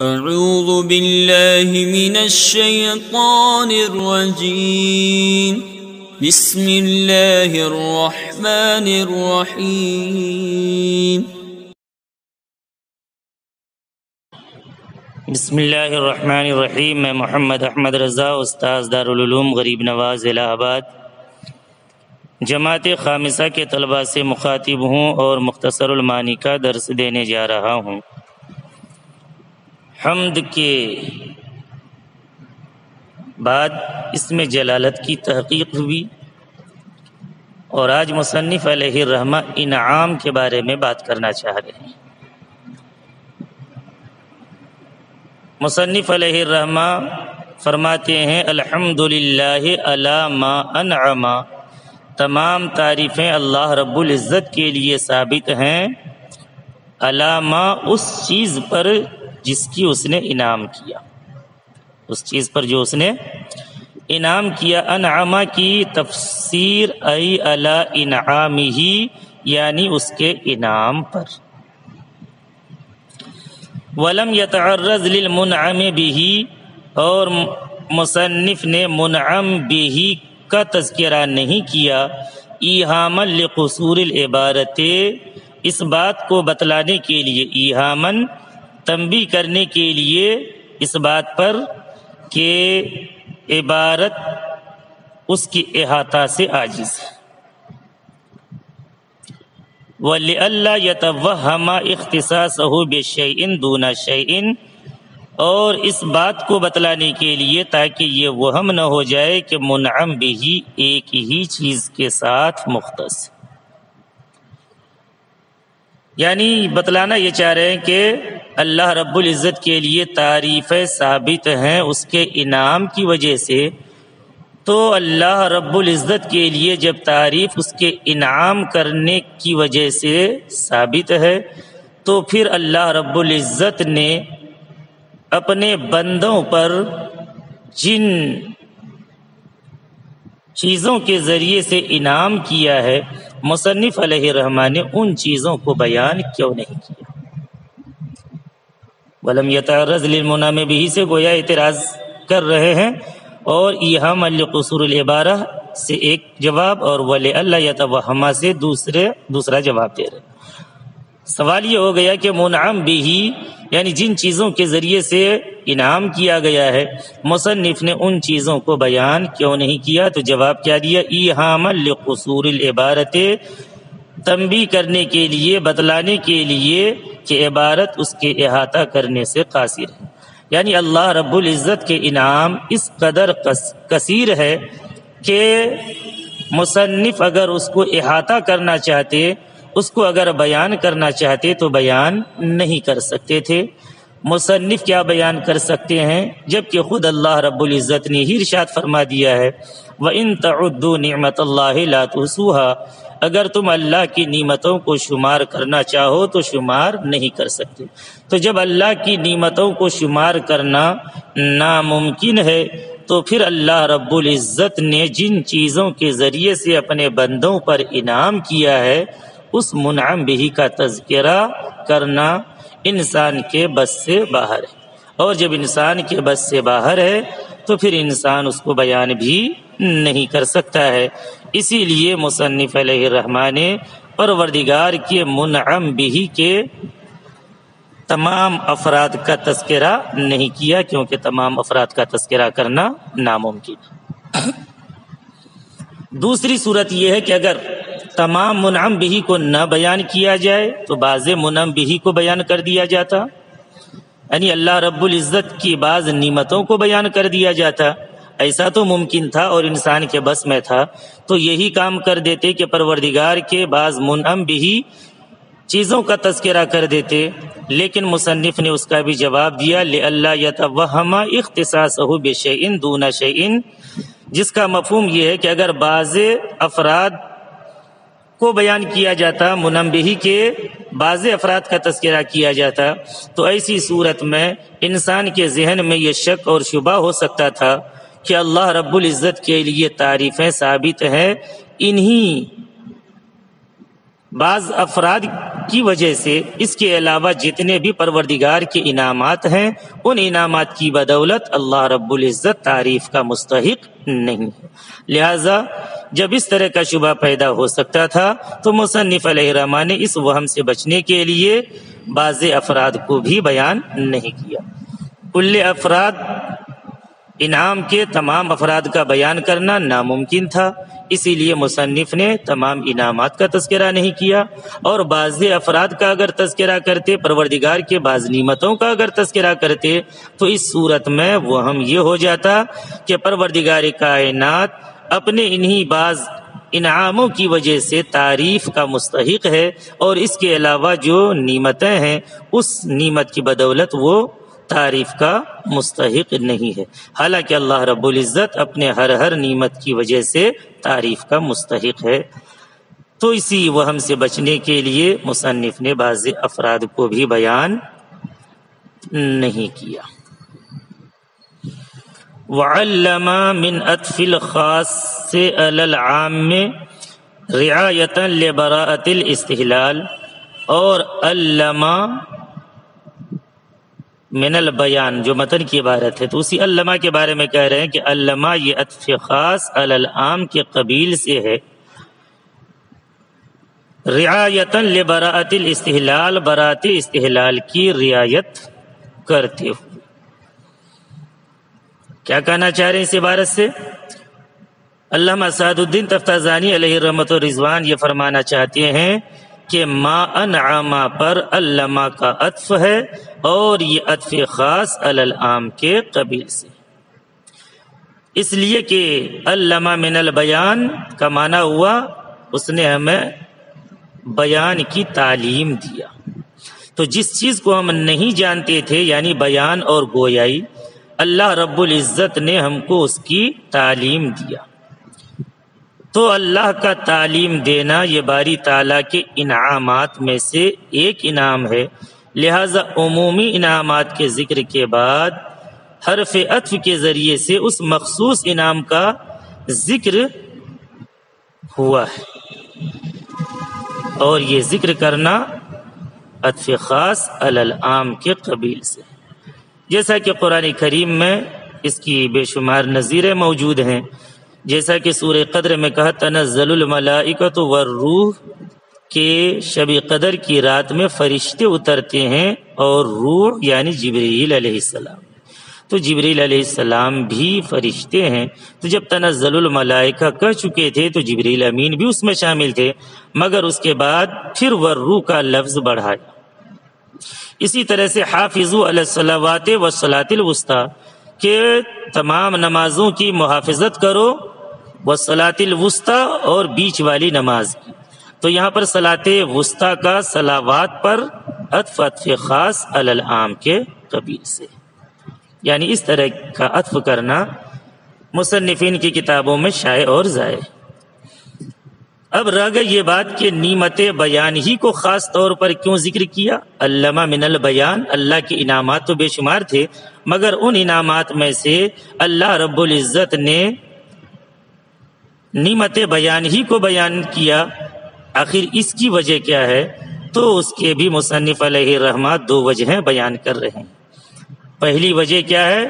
اعوذ باللہ من الشیطان الرجیم بسم اللہ الرحمن الرحیم بسم اللہ الرحمن الرحیم۔ میں محمد احمد رضا، استاذ دارالعلوم غریب نواز الہ آباد، جماعت خامسہ کے طلباء سے مخاطب ہوں اور مختصر المعانی کا درس دینے جا رہا ہوں۔ حمد کے بعد اس میں جلالت کی تحقیق ہوئی، اور آج مصنف علیہ الرحمہ انعام کے بارے میں بات کرنا چاہ رہے ہیں۔ مصنف علیہ الرحمہ فرماتے ہیں الحمدللہ علی ما انعم، تمام تعریفیں اللہ رب العزت کے لیے ثابت ہیں، علی ما اس چیز پر جس کی اس نے انعام کیا، اس چیز پر جو اس نے انعام کیا۔ انعم کی تفسیر ای علی انعامہ، یعنی اس کے انعام پر۔ ولم يتعرض للمنعم به، اور مصنف نے منعم به کا تذکرہ نہیں کیا، ایہاما لقصور العبارت، اس بات کو بتلانے کے لیے، ایہاما تنبیہ کرنے کے لیے اس بات پر کہ عبارت اس کی احاطہ سے عاجز ہے۔ وَلِأَلَّا يَتَوَّهَّمَ اخْتِصَاصَهُ بِشَيْءٍ دُونَ شَيْءٍ، اور اس بات کو بتلانے کے لیے تاکہ یہ وہم نہ ہو جائے کہ منعم بھی ایک ہی چیز کے ساتھ مختص، یعنی بتلانا یہ چاہ رہے ہیں کہ اللہ رب العزت کے لیے تعریفیں ثابت ہیں اس کے انعام کی وجہ سے، تو اللہ رب العزت کے لیے جب تعریف اس کے انعام کرنے کی وجہ سے ثابت ہے، تو پھر اللہ رب العزت نے اپنے بندوں پر جن چیزوں کے ذریعے سے انعام کیا ہے، مصنف علیہ الرحمہ نے ان چیزوں کو بیان کیوں نہیں کیا؟ ولم يتعرض للمنعم به سے گویا اعتراض کر رہے ہیں، اور ایہام لقصور العبارہ سے ایک جواب، اور وَلِأَلَّا يَتَوَّهَّمَ سے دوسرا جواب دے رہے ہیں۔ سوال یہ ہو گیا کہ منعم به یعنی جن چیزوں کے ذریعے سے انعام کیا گیا ہے، مصنف نے ان چیزوں کو بیان کیوں نہیں کیا؟ تو جواب کیا دیا، ایہام لقصور العبارت، تنبیہ کرنے کے لیے، بتلانے کے لیے کہ عبارت اس کے احاطہ کرنے سے قاصر ہے، یعنی اللہ رب العزت کے انعام اس قدر کثیر ہے کہ مصنف اگر اس کو احاطہ کرنا چاہتے، اس کو اگر بیان کرنا چاہتے تو بیان نہیں کر سکتے تھے۔ مصنف کیا بیان کر سکتے ہیں جبکہ خود اللہ رب العزت نے ہی ارشاد فرما دیا ہے وَإِن تَعُدُّوا نِعْمَةَ اللَّهِ لَا تُحْصُوهَا، اگر تم اللہ کی نعمتوں کو شمار کرنا چاہو تو شمار نہیں کر سکتے۔ تو جب اللہ کی نعمتوں کو شمار کرنا ناممکن ہے، تو پھر اللہ رب العزت نے جن چیزوں کے ذریعے سے اپنے بندوں پر انعام کیا ہے، اس منعم بھی کا تذکرہ کرنا انسان کے بس سے باہر ہے، اور جب انسان کے بس سے باہر ہے تو پھر انسان اس کو بیان بھی نہیں کر سکتا ہے۔ اسی لیے مصنف علیہ الرحمہ نے پروردگار کے منعم بھی کے تمام افراد کا تذکرہ نہیں کیا، کیونکہ تمام افراد کا تذکرہ کرنا ناممکن ہے۔ دوسری صورت یہ ہے کہ اگر تمام منعم بھی کو نہ بیان کیا جائے تو بعض منعم بھی کو بیان کر دیا جاتا، یعنی اللہ رب العزت کی بعض نعمتوں کو بیان کر دیا جاتا، ایسا تو ممکن تھا اور انسان کے بس میں تھا، تو یہی کام کر دیتے کہ پروردگار کے بعض منعم بھی چیزوں کا تذکرہ کر دیتے، لیکن مصنف نے اس کا بھی جواب دیا لِأَلَّا يَتَوَّهَّمَ اخْتِصَاصَهُ بِشَيْءٍ دُونَ شَيْءٍ، جس کا مفہوم یہ ہے کہ اگر بعض افراد کو بیان کیا جاتا، منعم بھی کے بعض افراد کا تذکرہ کیا جاتا، تو ایسی صورت میں انسان کے ذہن میں یہ شک اور شبہ ہو سکتا تھا کہ اللہ رب العزت کے لیے تعریفیں ثابت ہیں، انہی بعض افراد کی وجہ سے اس کے علاوہ جتنے بھی پروردگار کے انعامات ہیں ان انعامات کی بدولت اللہ رب العزت تعریف کا مستحق نہیں ہے۔ لہذا جب اس طرح کا شبہ پیدا ہو سکتا تھا تو مصنف علیہ الرحمہ نے اس وہم سے بچنے کے لیے بعض افراد کو بھی بیان نہیں کیا۔ کل افراد انعام کے تمام افراد کا بیان کرنا ناممکن تھا، اسی لیے مصنف نے تمام انعامات کا تذکرہ نہیں کیا، اور بعض افراد کا اگر تذکرہ کرتے، پروردگار کے بعض نعمتوں کا اگر تذکرہ کرتے، تو اس صورت میں وہم یہ ہو جاتا کہ پروردگار کائنات اپنے انہی بعض انعاموں کی وجہ سے تعریف کا مستحق ہے، اور اس کے علاوہ جو نعمتیں ہیں اس نعمت کی بدولت وہ تعریف کا مستحق نہیں ہے، حالانکہ اللہ رب العزت اپنے ہر نعمت کی وجہ سے تعریف کا مستحق ہے۔ تو اسی وہم سے بچنے کے لیے مصنف نے بعض افراد کو بھی بیان نہیں کیا۔ وَعَلَّمَ مِنْ عَطْفِ الْخَاصِّ عَلَى الْعَامِّ رِعَایَةً لِبَرَاءَةِ الْاِسْتِحْلَالِ، اور علامہ من البیان جو متن کی عبارت ہے، تو اسی علامہ کے بارے میں کہہ رہے ہیں کہ علامہ یہ عطف خاص علی العام کے قبیل سے ہے، رعایتاً لبراءۃ الاستحلال، براءت استحلال کی رعایت کرتے ہوئے۔ کیا کہنا چاہ رہے ہیں اس عبارت سے؟ علامہ سعد الدین تفتازانی علیہ رحمت و رضوان یہ فرمانا چاہتے ہیں کہ ما انعام پر علامہ کا عطف ہے، اور یہ عطف خاص علی العام کے قبیل سے، اس لیے کہ علامہ من البیان کا معنی ہوا اس نے ہمیں بیان کی تعلیم دیا۔ تو جس چیز کو ہم نہیں جانتے تھے یعنی بیان اور گویائی، اللہ رب العزت نے ہم کو اس کی تعلیم دیا۔ تو اللہ کا تعلیم دینا یہ باری تعالیٰ کے انعامات میں سے ایک انعام ہے، لہذا عمومی انعامات کے ذکر کے بعد حرف عطف کے ذریعے سے اس مخصوص انعام کا ذکر ہوا ہے، اور یہ ذکر کرنا عطف خاص علی العام کے قبیل سے، جیسا کہ قرآن کریم میں اس کی بے شمار نظیریں موجود ہیں، جیسا کہ سورہ قدر میں کہا تنزل الملائکۃ والروح کہ شب قدر کی رات میں فرشتے اترتے ہیں، اور روح یعنی جبریل علیہ السلام، تو جبریل علیہ السلام بھی فرشتے ہیں۔ تو جب تنزل الملائکہ کہہ چکے تھے تو جبریل امین بھی اس میں شامل تھے، مگر اس کے بعد پھر والروح کا لفظ بڑھایا۔ اسی طرح سے حافظوا علی الصلوات والصلاۃ الوسطی کہ تمام نمازوں کی محافظت کرو، والصلاۃ الوسطی اور بیچ والی نماز کی، تو یہاں پر صلاۃ وسطی کا صلوات پر عطف خاص علی العام کے قبیل سے، یعنی اس طرح کا عطف کرنا مصنفین کی کتابوں میں شائع اور زائع۔ اب رہ گئی یہ بات کہ نعمت بیان ہی کو خاص طور پر کیوں ذکر کیا؟ علامہ من البیان، اللہ کے انعامات تو بے شمار تھے، مگر ان انعامات میں سے اللہ رب العزت نے نعمت بیان ہی کو بیان کیا۔ آخر اس کی وجہ کیا ہے؟ تو اس کے بھی مصنف علیہ الرحمہ دو وجہیں بیان کر رہے ہیں۔ پہلی وجہ کیا ہے؟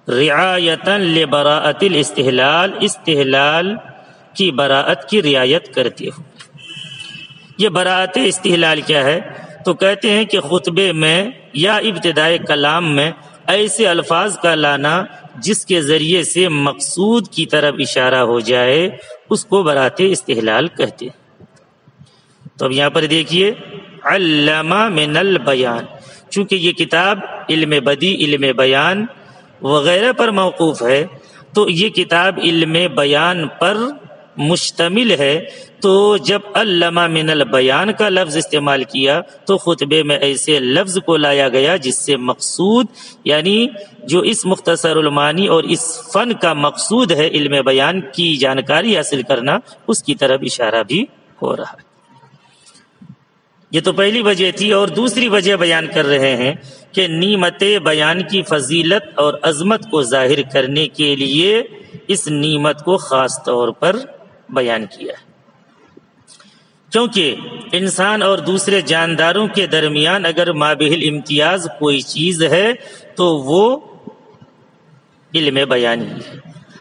رعایتاً لبراءۃ الاستحلال، استحلال کی براءت کی رعایت کرتے ہوئے۔ یہ براءت استحلال کیا ہے؟ تو کہتے ہیں کہ خطبے میں یا ابتدائے کلام میں ایسے الفاظ کا لانا جس کے ذریعے سے مقصود کی طرف اشارہ ہو جائے، اس کو براءت استحلال کہتے ہیں۔ تو اب یہاں پر دیکھیے علامہ من البیان، چونکہ یہ کتاب علم بدیع، علم بیان وغیرہ پر موقوف ہے، تو یہ کتاب علم بیان پر مشتمل ہے، تو جب علامہ من البیان کا لفظ استعمال کیا تو خطبے میں ایسے لفظ کو لایا گیا جس سے مقصود یعنی جو اس مختصر المعانی اور اس فن کا مقصود ہے علم بیان کی جانکاری حاصل کرنا، اس کی طرف اشارہ بھی ہو رہا ہے۔ یہ تو پہلی وجہ تھی، اور دوسری وجہ بیان کر رہے ہیں کہ نعمت بیان کی فضیلت اور عظمت کو ظاہر کرنے کے لیے اس نعمت کو خاص طور پر بیان کیا ہے۔ کیونکہ انسان اور دوسرے جانداروں کے درمیان اگر مابہ الامتیاز کوئی چیز ہے تو وہ علم بیانی ہے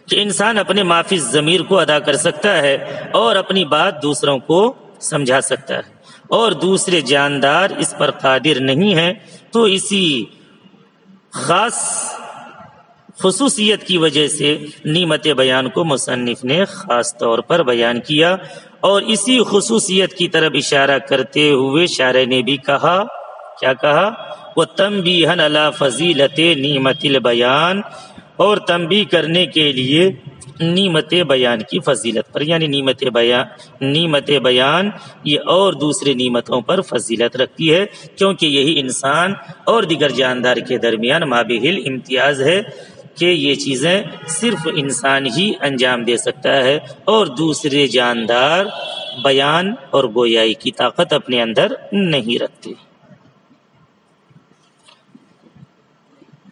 کہ انسان اپنے معافی ضمیر کو ادا کر سکتا ہے اور اپنی بات دوسروں کو سمجھا سکتا ہے، اور دوسرے جاندار اس پر قادر نہیں ہیں، تو اسی خاص خصوصیت کی وجہ سے نعمت بیان کو مصنف نے خاص طور پر بیان کیا، اور اسی خصوصیت کی طرف اشارہ کرتے ہوئے شارح نے بھی کہا، کیا کہا؟ وَتَنْبِيهًا عَلَى فَضِيلَةِ نِعْمَةِ الْبَيَانِ، اور تنبیہ کرنے کے لیے نعمت بیان کی فضیلت پر، یعنی نعمت بیان یہ اور دوسرے نعمتوں پر فضیلت رکھتی ہے، کیونکہ یہی انسان اور دیگر جاندار کے درمیان مابہ الامتیاز ہے کہ یہ چیزیں صرف انسان ہی انجام دے سکتا ہے اور دوسرے جاندار بیان اور گویائی کی طاقت اپنے اندر نہیں رکھتے۔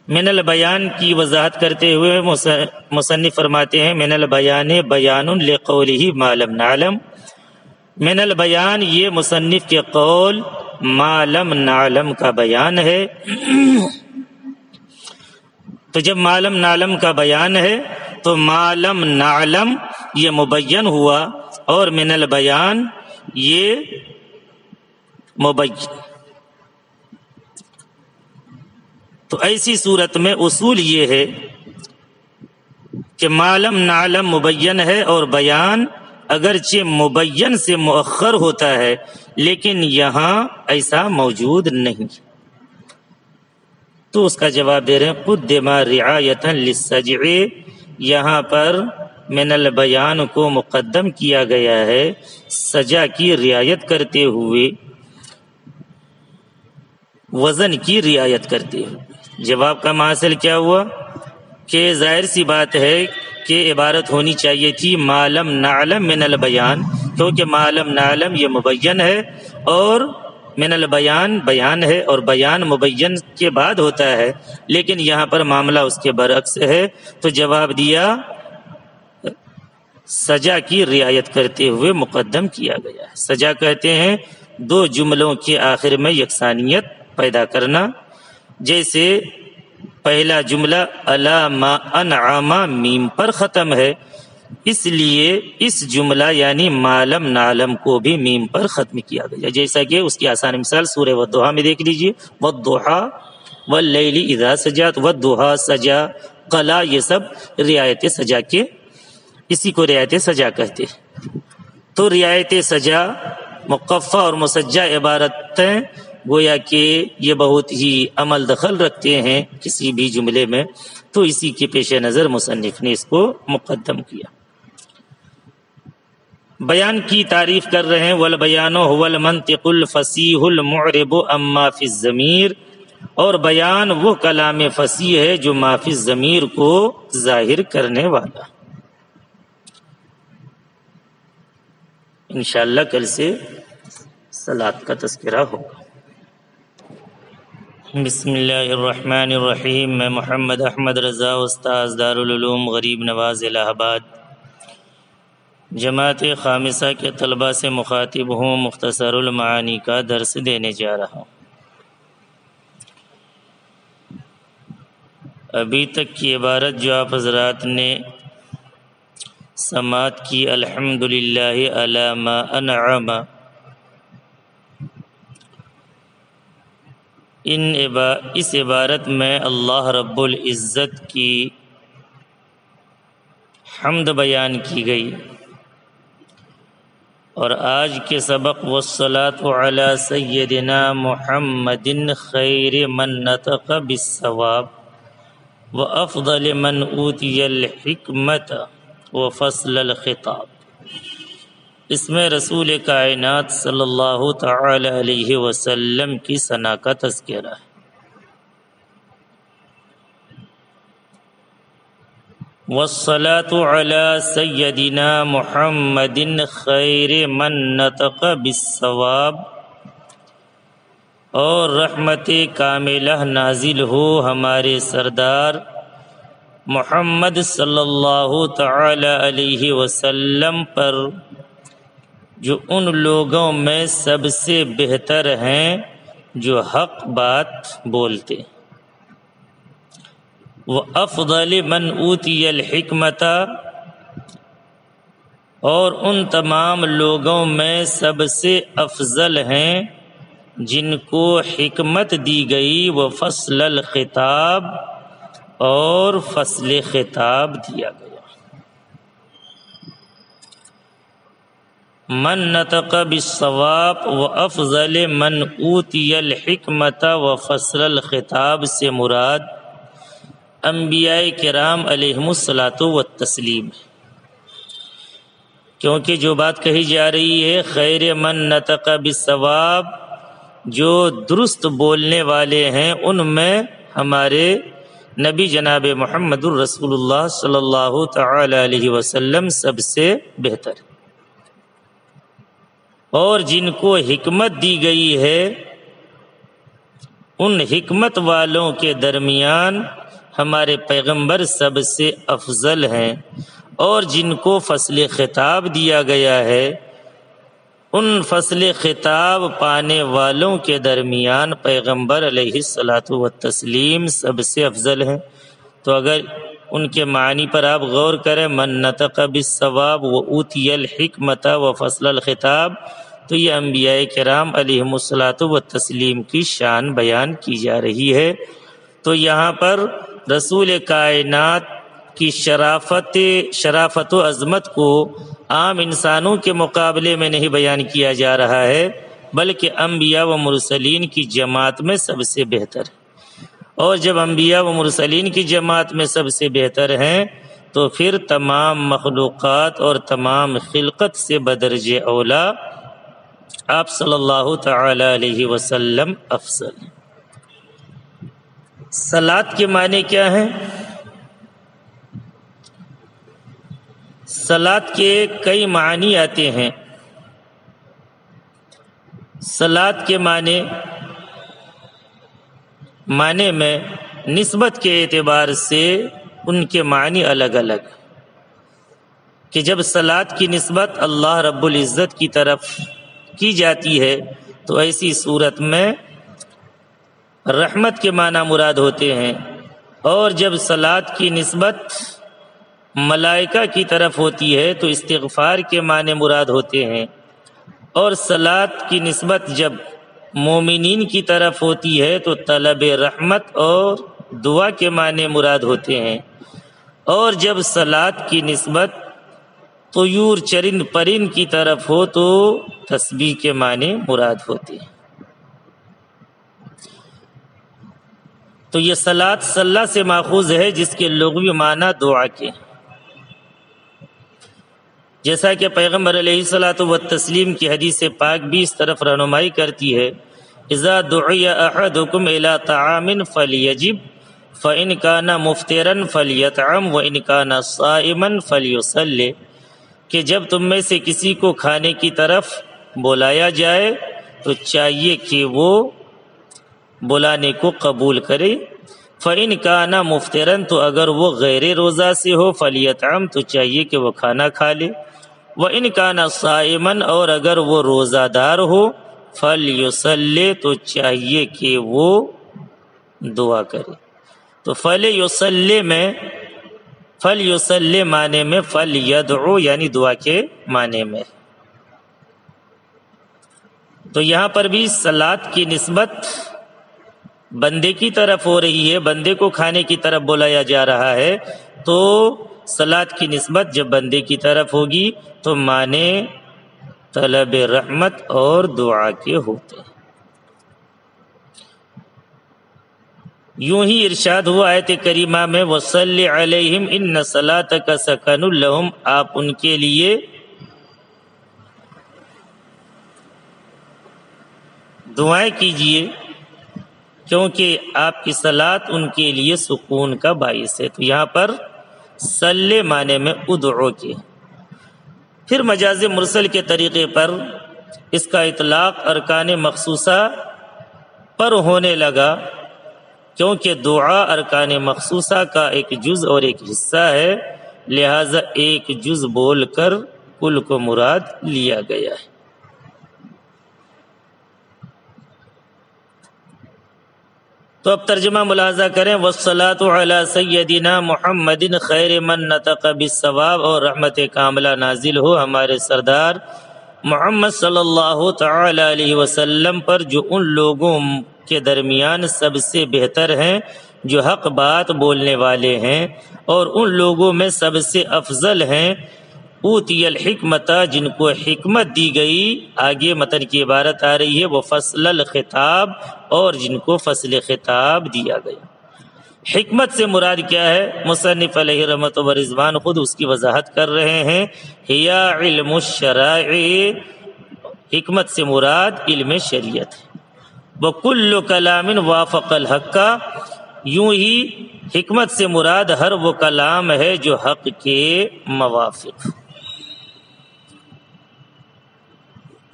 من البیان کی وضاحت کرتے ہوئے مصنف فرماتے ہیں من البیان بیان لقولہ ما لم نعلم، من البیان یہ مصنف کے قول ما لم نعلم کا بیان ہے۔ تو جب ما لم نعلم کا بیان ہے تو ما لم نعلم یہ مبین ہوا اور من البیان یہ مبین۔ تو ایسی صورت میں اصول یہ ہے کہ ما لم نعلم مبین ہے اور بیان اگرچہ مبین سے مؤخر ہوتا ہے لیکن یہاں ایسا موجود نہیں۔ تو اس کا جواب دے رہے ہیں قدم رعایۃ للسجع، یہاں پر من البیان کو مقدم کیا گیا ہے سجا کی رعایت کرتے ہوئے، وزن کی رعایت کرتے ہوئے۔ جواب کا حاصل کیا ہوا کہ ظاہر سی بات ہے کہ عبارت ہونی چاہیے تھی ما لم نعلم من البیان، کیونکہ ما لم نعلم یہ مبین ہے اور من البیان بیان ہے، اور بیان مبین کے بعد ہوتا ہے، لیکن یہاں پر معاملہ اس کے برعکس ہے۔ تو جواب دیا سجا کی رعایت کرتے ہوئے مقدم کیا گیا ہے۔ سجا کہتے ہیں دو جملوں کے آخر میں یکسانیت پیدا کرنا، جیسے پہلا جملہ الا ما انعم میم پر ختم ہے، اس لیے اس جملہ یعنی ما لم نعلم کو بھی میم پر ختم کیا گیا، جیسا کہ اس کی آسان مثال سورہ والضحیٰ میں دیکھ لیجئے، والضحیٰ واللیل اذا سجا، والضحیٰ سجا قلا، یہ سب رعایت سجا کے، اسی کو رعایت سجا کہتے ہیں۔ تو رعایت سجا مقفع اور مسجع عبارتیں گویا کہ یہ بہت ہی عمل دخل رکھتے ہیں کسی بھی جملے میں، تو اسی کے پیش نظر مصنف نے اس کو مقدم کیا۔ بیان کی تعریف کر رہے ہیں والبیان هو المنطق الفصیح المعرب اما فی الضمیر، اور بیان وہ کلام فصیح ہے جو ما فی الضمیر کو ظاہر کرنے والا۔ انشاءاللہ کل سے صلاۃ کا تذکرہ ہوگا۔ بسم اللہ الرحمن الرحیم، میں محمد احمد رضا، استاذ دارالعلوم غریب نواز الہ آباد، جماعت خامسہ کے طلباء سے مخاطب ہوں، مختصر المعانی کا درس دینے جا رہا ہوں۔ ابھی تک کی عبارت جو آپ حضرات نے سماعت کی الحمدللہ علی ما انعم، اس عبارت میں اللہ رب العزت کی حمد بیان کی گئی، اور آج کے سبق والصلاة علی سیدنا محمد خیر من نطق بالصواب وافضل من اوتی الحکمت وفصل الخطاب، اس میں رسول کائنات صلی اللہ تعالی علیہ وسلم کی ثنا کا تذکرہ ہے۔ والصلاة علی سیدنا محمد خیر من نطق بالصواب، اور رحمت کاملہ نازل ہو ہمارے سردار محمد صلی اللہ تعالی علیہ وسلم پر جو ان لوگوں میں سب سے بہتر ہیں جو حق بات بولتے، وَأَفْضَلِ مَنْ أُوتِيَ الْحِكْمَةَ، اور ان تمام لوگوں میں سب سے افضل ہیں جن کو حکمت دی گئی، وَفَصْلَ الْخِطَابِ، اور فصل خطاب دیا گیا۔ من نطق بالصواب وافضل من اوتی الحکمت وفصل الخطاب سے مراد انبیاء کرام علیہم الصلاۃ والتسلیم، کیونکہ جو بات کہی جا رہی ہے خیر من نطق بالصواب، جو درست بولنے والے ہیں ان میں ہمارے نبی جناب محمد الرسول اللہ صلی اللہ تعالی علیہ وسلم سب سے بہتر، اور جن کو حکمت دی گئی ہے ان حکمت والوں کے درمیان ہمارے پیغمبر سب سے افضل ہیں، اور جن کو فصل خطاب دیا گیا ہے ان فصل خطاب پانے والوں کے درمیان پیغمبر علیہ الصلاۃ والتسلیم سب سے افضل ہیں۔ تو اگر ان کے معنی پر آپ غور کریں، من نطق بالصواب وأوتی الحکمت وفصل الخطاب، تو یہ انبیاء کرام علیہم الصلاۃ والتسلیم کی شان بیان کی جا رہی ہے۔ تو یہاں پر رسول کائنات کی شرافت و عظمت کو عام انسانوں کے مقابلے میں نہیں بیان کیا جا رہا ہے، بلکہ انبیاء و مرسلین کی جماعت میں سب سے بہتر ہے۔ اور جب انبیاء و مرسلین کی جماعت میں سب سے بہتر ہیں تو پھر تمام مخلوقات اور تمام خلقت سے بدرجہ اولا آپ صلی اللہ تعالی علیہ وسلم افضل ہیں۔ صلاۃ کے معنی کیا ہیں؟ صلاۃ کے کئی معنی آتے ہیں۔ صلاۃ کے معنی میں نسبت کے اعتبار سے ان کے معنی الگ الگ، کہ جب صلاۃ کی نسبت اللہ رب العزت کی طرف کی جاتی ہے تو ایسی صورت میں رحمت کے معنی مراد ہوتے ہیں، اور جب صلاۃ کی نسبت ملائکہ کی طرف ہوتی ہے تو استغفار کے معنی مراد ہوتے ہیں، اور صلاۃ کی نسبت جب مومنین کی طرف ہوتی ہے تو طلب رحمت اور دعا کے معنی مراد ہوتے ہیں، اور جب صلاۃ کی نسبت طیور چرند پرند کی طرف ہو تو تسبیح کے معنی مراد ہوتے ہیں۔ تو یہ صلاۃ صلہ سے ماخوذ ہے جس کے لغوی معنی دعا کے، جیسا کہ پیغمبر علیہ الصلاۃ والتسلیم کی حدیث پاک بھی اس طرف رہنمائی کرتی ہے، اذا دعی احدکم الی طعام فلیجب فإن کان مفطرا فلیطعم وإن کان صائما فلیصلی، کہ جب تم میں سے کسی کو کھانے کی طرف بلایا جائے تو چاہیے کہ وہ بلانے کو قبول کرے، فإن کان مفطرا، تو اگر وہ غیر روزہ سے ہو، فلیطعم، تو چاہیے کہ وہ کھانا کھا لے، وإن کان صائما، اور اگر وہ روزہ دار ہو، فلیصلی، تو چاہیے کہ وہ دعا کرے۔ تو فلیصلی معنی میں فلیدعو یعنی دعا کے معنی میں، تو یہاں پر بھی صلاۃ کی نسبت بندے کی طرف ہو رہی ہے، بندے کو کھانے کی طرف بلایا جا رہا ہے، تو صلاۃ کی نسبت جب بندے کی طرف ہوگی تو معنی طلب رحمت اور دعا کے ہوتے ہیں۔ یوں ہی ارشاد ہوا آیت کریمہ میں، وَصَلِّ عَلَيْهِمْ إِنَّ صَلَاتَكَ سَكَنٌ لَهُمْ، آپ ان کے لیے دعائیں کیجئے کیونکہ آپ کی صلاۃ ان کے لیے سکون کا باعث ہے۔ تو یہاں پر صلی معنی میں ادعو کے، پھر مجاز مرسل کے طریقے پر اس کا اطلاق ارکان مخصوصہ پر ہونے لگا، کیونکہ دعا ارکان مخصوصہ کا ایک جز اور ایک حصہ ہے، لہذا ایک جز بول کر کل کو مراد لیا گیا ہے۔ تو اب ترجمہ ملاحظہ کریں، والصلاۃ علی سیدنا محمد خیر من نطق بالصواب، اور رحمت کاملہ نازل ہو ہمارے سردار محمد صلی اللہ تعالی علیہ وسلم پر، جو ان لوگوں کے درمیان سب سے بہتر ہیں جو حق بات بولنے والے ہیں، اور ان لوگوں میں سب سے افضل ہیں اوتی الحکمت، جن کو حکمت دی گئی۔ آگے متن کی عبارت آ رہی ہے وہ فصل الخطاب، اور جن کو فصل خطاب دیا گیا۔ حکمت سے مراد کیا ہے؟ مصنف علیہ رحمت و رضوان خود اس کی وضاحت کر رہے ہیں، ہیا علم الشرائع، حکمت سے مراد علم شریعت ہے۔ وکل کلام وافق الحق، یوں ہی حکمت سے مراد ہر وہ کلام ہے جو حق کے موافق،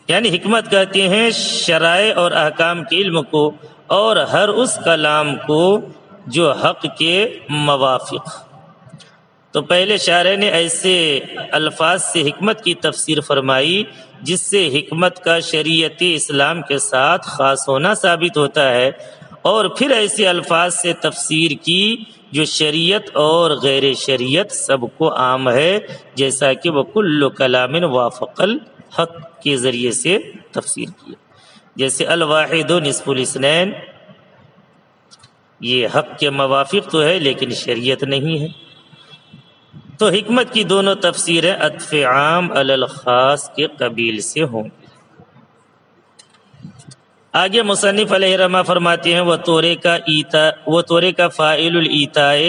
یعنی حکمت کہتے ہیں شرائع اور احکام کے علم کو، اور ہر اس کلام کو جو حق کے موافق۔ تو پہلے شارح نے ایسے الفاظ سے حکمت کی تفسیر فرمائی جس سے حکمت کا شریعت اسلام کے ساتھ خاص ہونا ثابت ہوتا ہے، اور پھر ایسے الفاظ سے تفسیر کی جو شریعت اور غیر شریعت سب کو عام ہے، جیسا کہ وَكُلُّ كَلَامٍ وَافَقَ الْحَقِّ کے ذریعے سے تفسیر کی، جیسے الواحد نصف الاثنین، یہ حق کے موافق تو ہے لیکن شریعت نہیں ہے۔ تو حکمت کی دونوں تفسیریں عطف عام علی الخاص کے قبیل سے ہوں گی۔ آگے مصنف علیہ رحمہ فرماتے ہیں وہ تورے کا فاعل الایتاء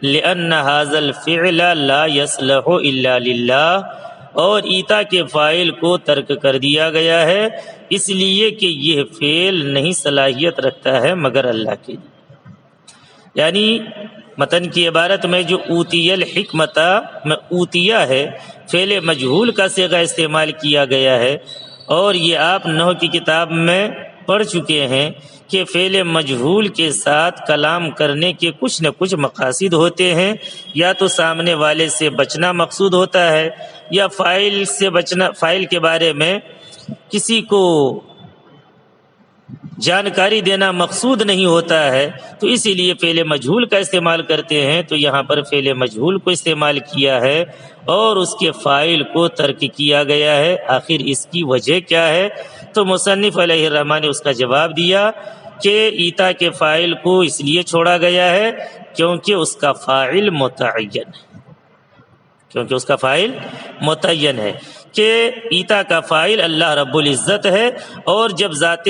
لأن هذا الفعل لا يصلح الا للہ، اور ایتا کے فاعل کو ترک کر دیا گیا ہے اس لیے کہ یہ فعل نہیں صلاحیت رکھتا ہے مگر اللہ کے لیے۔ یعنی متن کی عبارت میں جو اوتی الحکمت میں اوتیا ہے، فعل مجہول کا صیغہ استعمال کیا گیا ہے، اور یہ آپ نحو کی کتاب میں پڑھ چکے ہیں کہ فعل مجہول کے ساتھ کلام کرنے کے کچھ نہ کچھ مقاصد ہوتے ہیں، یا تو سامنے والے سے بچنا مقصود ہوتا ہے، یا فاعل سے بچنا، فاعل کے بارے میں کسی کو جانکاری دینا مقصود نہیں ہوتا ہے، تو اسی لیے فعل مجہول کا استعمال کرتے ہیں۔ تو یہاں پر فعل مجہول کو استعمال کیا ہے اور اس کے فاعل کو ترک کیا گیا ہے۔ آخر اس کی وجہ کیا ہے؟ تو مصنف علیہ الرحمٰن نے اس کا جواب دیا کہ ایتا کے فاعل کو اس لیے چھوڑا گیا ہے کیونکہ اس کا فاعل متعین ہے، کہ ایتا کا فاعل اللہ رب العزت ہے، اور جب ذات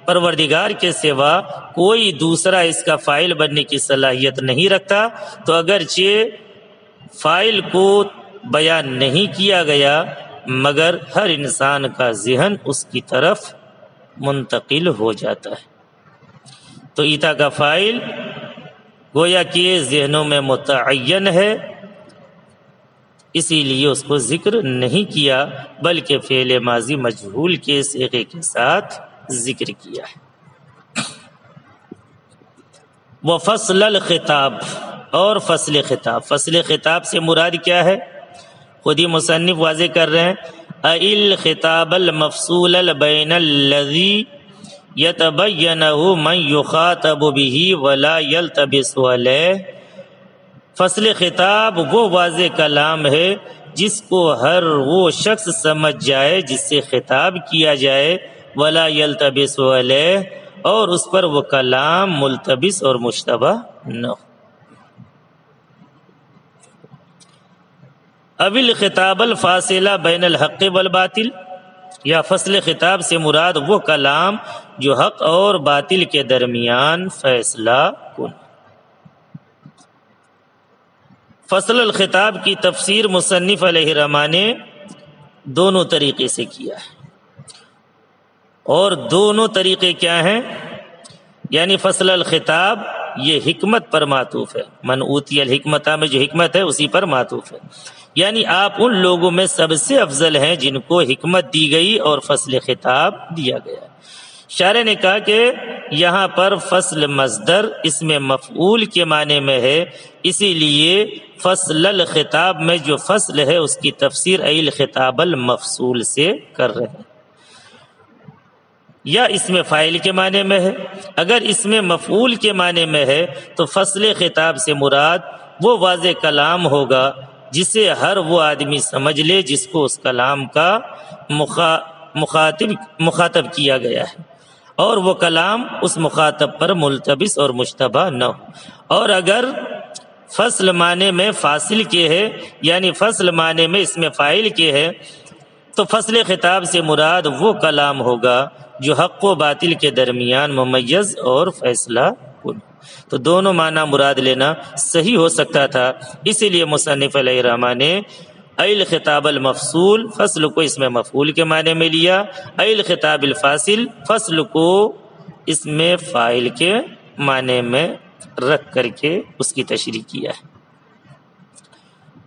پروردگار کے سوا کوئی دوسرا اس کا فاعل بننے کی صلاحیت نہیں رکھتا، تو اگرچہ فاعل کو بیان نہیں کیا گیا مگر ہر انسان کا ذہن اس کی طرف منتقل ہو جاتا ہے۔ تو ایتا کا فاعل گویا کہ ذہنوں میں متعین ہے، اسی لیے اس کو ذکر نہیں کیا بلکہ فعل ماضی مجہول کے صیغے کے ساتھ ذکر کیا ہے۔ وفصل الخطاب، اور فصل خطاب، فصل خطاب سے مراد کیا ہے؟ خود ہی مصنف واضح کر رہے ہیں، الخطاب المفصول بین الذی یتبینہ من یخاطب به ولا یلتبس علیہ۔ فصل خطاب وہ واضح کلام ہے جس کو ہر وہ شخص سمجھ جائے جس سے خطاب کیا جائے، ولا یلتبس علیہ، اور اس پر وہ کلام ملتبس اور مشتبہ نہ ہو۔ اب الخطاب الفاصلہ بین الحق والباطل، یا فصل خطاب سے مراد وہ کلام جو حق اور باطل کے درمیان فیصلہ کن۔ فصل الخطاب کی تفسیر مصنف علیہ رحمٰن نے دونوں طریقے سے کیا ہے، اور دونوں طریقے کیا ہیں؟ یعنی فصل الخطاب یہ حکمت پر معطوف ہے، من اوتی الحکمت میں جو حکمت ہے اسی پر معطوف ہے، یعنی آپ ان لوگوں میں سب سے افضل ہیں جن کو حکمت دی گئی اور فصل خطاب دیا گیا۔ شارح نے کہا کہ یہاں پر فصل مصدر اسم مفعول کے معنی میں ہے، اسی لیے فصل الخطاب میں جو فصل ہے اس کی تفسیر ای الخطاب المفصول سے کر رہے ہیں، یا اسم فاعل کے معنی میں ہے۔ اگر اسم مفعول کے معنی میں ہے تو فصل خطاب سے مراد وہ واضح کلام ہوگا جسے ہر وہ آدمی سمجھ لے جس کو اس کلام کا مخاطب کیا گیا ہے، اور وہ کلام اس مخاطب پر ملتبس اور مشتبہ نہ ہو۔ اور اگر فصل معنی میں فاصل کے ہے، یعنی فصل معنی میں اسم فاعل کے ہے، تو فصل خطاب سے مراد وہ کلام ہوگا جو حق و باطل کے درمیان ممیز اور فیصلہ کن۔ تو دونوں معنی مراد لینا صحیح ہو سکتا تھا، اسی لیے مصنف علیہ الرحمٰ نے ای الخطاب المفصول فصل کو اسم مفعول کے معنی میں لیا، ای الخطاب الفاصل فصل کو اسم فاعل کے معنی میں رکھ کر کے اس کی تشریح کیا ہے۔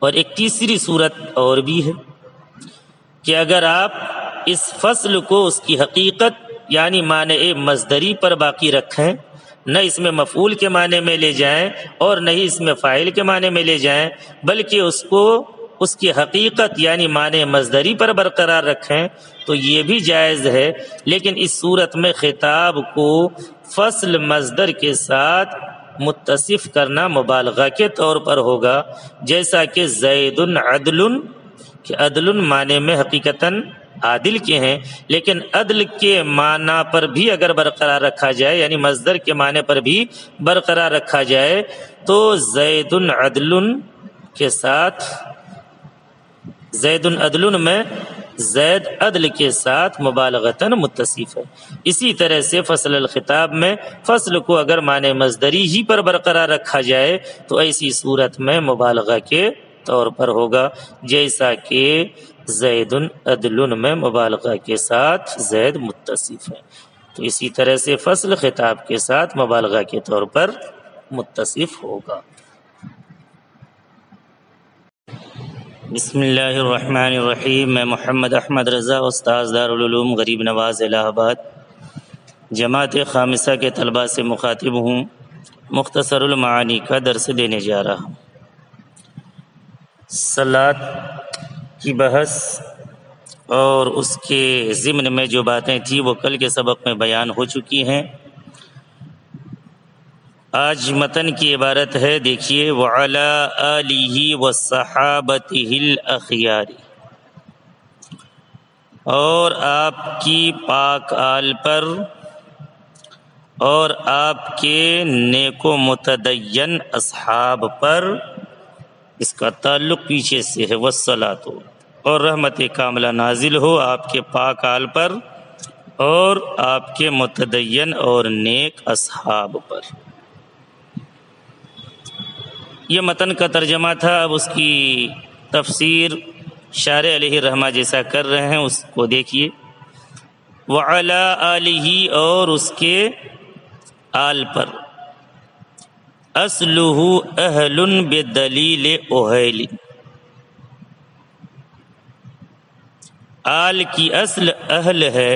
اور ایک تیسری صورت اور بھی ہے کہ اگر آپ اس فصل کو اس کی حقیقت یعنی معنی مصدری پر باقی رکھیں، نہ اس میں مفعول کے معنی میں لے جائیں اور نہ ہی اس میں فاعل کے معنی میں لے جائیں، بلکہ اس کو اس کی حقیقت یعنی معنی مصدری پر برقرار رکھیں تو یہ بھی جائز ہے، لیکن اس صورت میں خطاب کو فصل مصدر کے ساتھ متصف کرنا مبالغہ کے طور پر ہوگا، جیسا کہ زید عدل، کہ عدل معنی میں حقیقتاً عادل کے ہیں، لیکن عدل کے معنی پر بھی اگر برقرار رکھا جائے یعنی مصدر کے معنی پر بھی برقرار رکھا جائے تو زید عدل کے ساتھ زید عدل میں زید عدل کے ساتھ مبالغتاً متصف ہے۔ اسی طرح سے فصل الخطاب میں فصل کو اگر معنی مصدری ہی پر برقرار رکھا جائے تو ایسی صورت میں مبالغہ کے طور پر ہوگا، جیسا کہ زید عدل میں مبالغہ کے ساتھ زید متصف ہے، تو اسی طرح سے فصل خطاب کے ساتھ مبالغہ کے طور پر متصف ہوگا۔ بسم اللہ الرحمن الرحیم۔ میں محمد احمد رضا، استاذ دارالعلوم غریب نواز الہ آباد، جماعت خامسہ کے طلباء سے مخاطب ہوں، مختصر المعانی کا درس دینے جا رہا ہوں۔ صلاۃ کی بحث اور اس کے ضمن میں جو باتیں تھیں وہ کل کے سبق میں بیان ہو چکی ہیں۔ آج متن کی عبارت ہے، دیکھیے، وَعَلَىٰ آلِهِ وَصَحَابَتِهِ الْأَخْيَارِ، اور آپ کی پاک آل پر اور آپ کے نیک و متدین اصحاب پر، اس کا تعلق پیچھے سے ہے، وَالصَّلَاةُ، اور رحمت کاملہ نازل ہو آپ کے پاک آل پر اور آپ کے متدین اور نیک اصحاب پر۔ یہ متن کا ترجمہ تھا، اب اس کی تفسیر شارح علیہ الرحمہ جیسا کر رہے ہیں، اس کو دیکھیے۔ وَعَلَىٰ آلِهِ، اور اس کے آل پر، اصلہ اہل بدلیل اہیل، آل کی اصل اہل ہے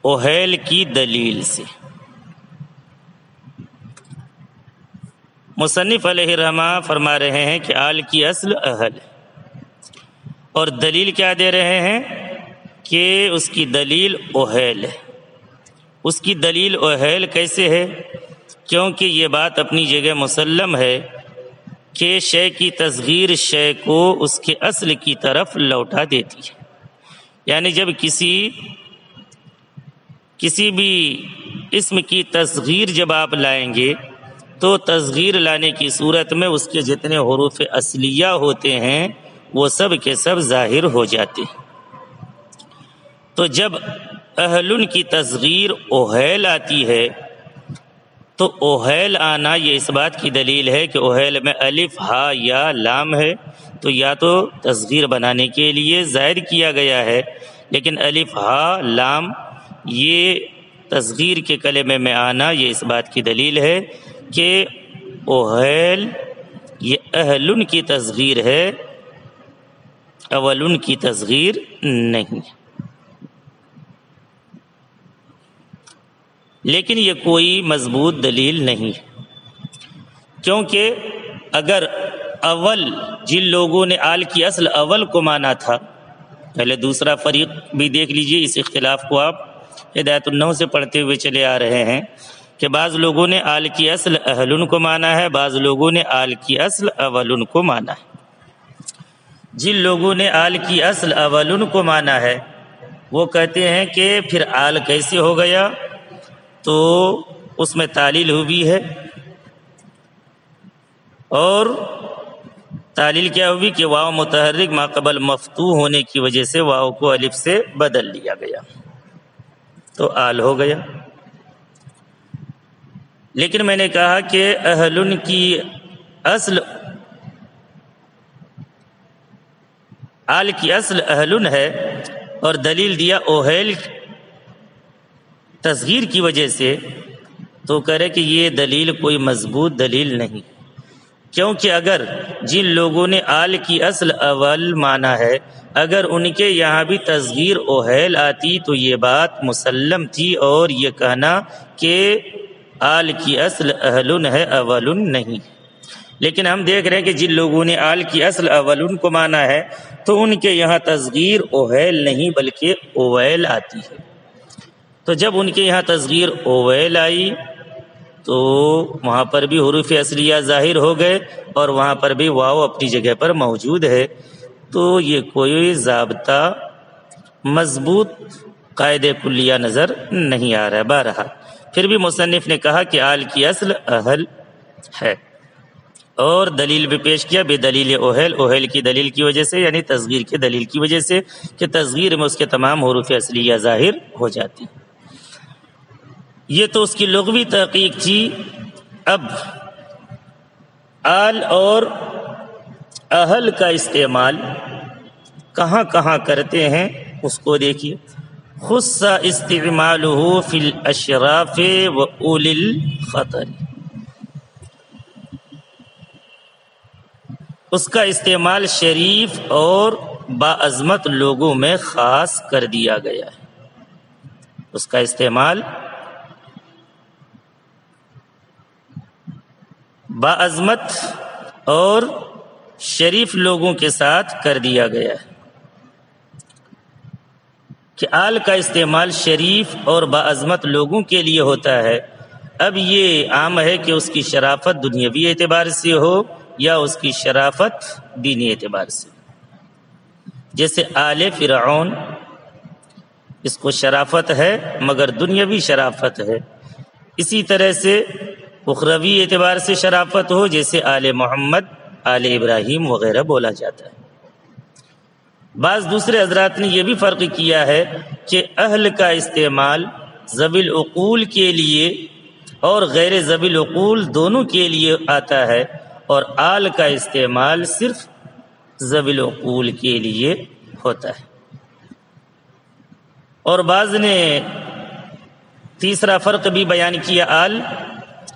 اہیل کی دلیل سے۔ مصنف علیہ الرحمہ فرما رہے ہیں کہ آل کی اصل اہل، اور دلیل کیا دے رہے ہیں کہ اس کی دلیل اہیل ہے۔ اس کی دلیل اہیل کیسے ہے؟ کیونکہ یہ بات اپنی جگہ مسلم ہے کہ شے کی تصغیر شے کو اس کے اصل کی طرف لوٹا دیتی ہے، یعنی جب کسی بھی اسم کی تصغیر جب آپ لائیں گے تو تصغیر لانے کی صورت میں اس کے جتنے حروف اصلیہ ہوتے ہیں وہ سب کے سب ظاہر ہو جاتے ہیں۔ تو جب اہلن کی تصغیر اہیل آتی ہے تو اہیل آنا یہ اس بات کی دلیل ہے کہ اہیل میں الف ہا یا لام ہے، تو یا تو تصغیر بنانے کے لیے زائد کیا گیا ہے، لیکن الف ہا لام یہ تصغیر کے کلمے میں آنا یہ اس بات کی دلیل ہے کہ اہیل یہ اہلن کی تصغیر ہے، اولن کی تصغیر نہیں۔ لیکن یہ کوئی مضبوط دلیل نہیں، کیونکہ اگر اول جن لوگوں نے آل کی اصل اول کو مانا تھا، پہلے دوسرا فریق بھی دیکھ لیجئے، اس اختلاف کو آپ ہدایت النحو سے پڑھتے ہوئے چلے آ رہے ہیں کہ بعض لوگوں نے آل کی اصل اہلن کو مانا ہے، بعض لوگوں نے آل کی اصل اولن کو مانا ہے۔ جن لوگوں نے آل کی اصل اولن کو مانا ہے وہ کہتے ہیں کہ پھر آل کیسے ہو گیا، تو اس میں تعلیل ہوئی ہے، اور تعلیل کیا ہوئی کہ واو متحرک ما قبل مفتوح ہونے کی وجہ سے واو کو الف سے بدل لیا گیا تو آل ہو گیا۔ لیکن میں نے کہا کہ اہلن کی اصل آل کی اصل اہلن ہے، اور دلیل دیا اوہیل تصغیر کی وجہ سے، تو کہہ رہے کہ یہ دلیل کوئی مضبوط دلیل نہیں، کیونکہ اگر جن لوگوں نے آل کی اصل اول مانا ہے اگر ان کے یہاں بھی تصغیر اوہیل آتی تو یہ بات مسلم تھی، اور یہ کہنا کہ آل کی اصل اہلن ہے اولن نہیں۔ لیکن ہم دیکھ رہے ہیں کہ جن لوگوں نے آل کی اصل اولن کو مانا ہے تو ان کے یہاں تصغیر اوہیل نہیں بلکہ اویل آتی ہے، تو جب ان کے یہاں تصغیر اویل آئی تو وہاں پر بھی حروف اصلیہ ظاہر ہو گئے اور وہاں پر بھی واو اپنی جگہ پر موجود ہے، تو یہ کوئی ضابطہ مضبوط قاعدہ کلیہ نظر نہیں آ رہا ہے۔ بہرحال پھر بھی مصنف نے کہا کہ آل کی اصل اہل ہے، اور دلیل بھی پیش کیا بے دلیل اوہیل، اوہیل کی دلیل کی وجہ سے یعنی تصغیر کی دلیل کی وجہ سے کہ تصغیر میں اس کے تمام حروف اصلیہ ظاہر ہو جاتی۔ یہ تو اس کی لغوی تحقیق تھی۔ اب آل اور اہل کا استعمال کہاں کہاں کرتے ہیں اس کو دیکھیے۔ خص استعمالہ فی الاشراف و اولی الخطر، اس کا استعمال شریف اور باعظمت لوگوں میں خاص کر دیا گیا ہے، اس کا استعمال باعظمت اور شریف لوگوں کے ساتھ کر دیا گیا ہے، کہ آل کا استعمال شریف اور باعظمت لوگوں کے لیے ہوتا ہے۔ اب یہ عام ہے کہ اس کی شرافت دنیاوی اعتبار سے ہو یا اس کی شرافت دینی اعتبار سے، جیسے آل فرعون، اس کو شرافت ہے مگر دنیاوی شرافت ہے۔ اسی طرح سے اخروی اعتبار سے شرافت ہو، جیسے آل محمد، آل ابراہیم وغیرہ بولا جاتا ہے۔ بعض دوسرے حضرات نے یہ بھی فرق کیا ہے کہ اہل کا استعمال ذوی العقول کے لیے اور غیر ذوی العقول دونوں کے لیے آتا ہے، اور آل کا استعمال صرف ذوی العقول کے لیے ہوتا ہے۔ اور بعض نے تیسرا فرق بھی بیان کیا آل